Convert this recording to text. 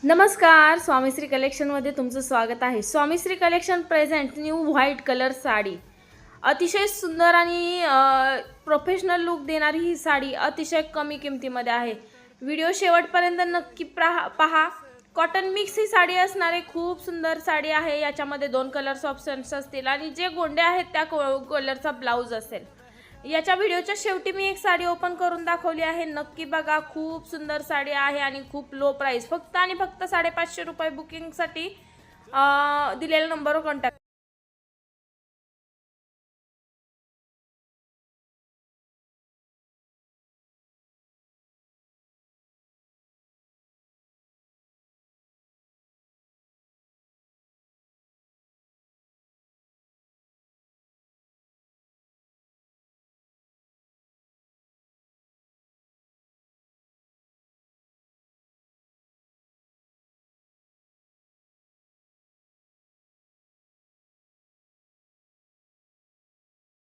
नमस्कार, स्वामीश्री कलेक्शनमध्ये तुमचं स्वागत आहे। Swamishri collection present new white colour sari. अतिशय सुंदर आणि प्रोफेशनल लुक देणारी ही साडी अतिशय कमी किमतीमध्ये आहे। व्हिडिओ शेवटपर्यंत नक्की पहा। कॉटन मिक्स ही साडी असणार आहे। खूप सुंदर साडी आहे। याच्यामध्ये 2 कलर्स ऑप्शन्स असतील आणि जे गोंडे आहेत त्या कलरचा ब्लाउज असेल। याच्या व्हिडिओच्या शेवटी मी एक साडी ओपन करून दाखवली आहे, नक्की बघा। खूप सुंदर साडी आहे आणि खूप लो प्राइस, फक्त आणि फक्त 550 रुपये। बुकिंगसाठी दिलेल्या नंबरवर कॉन्टॅक्ट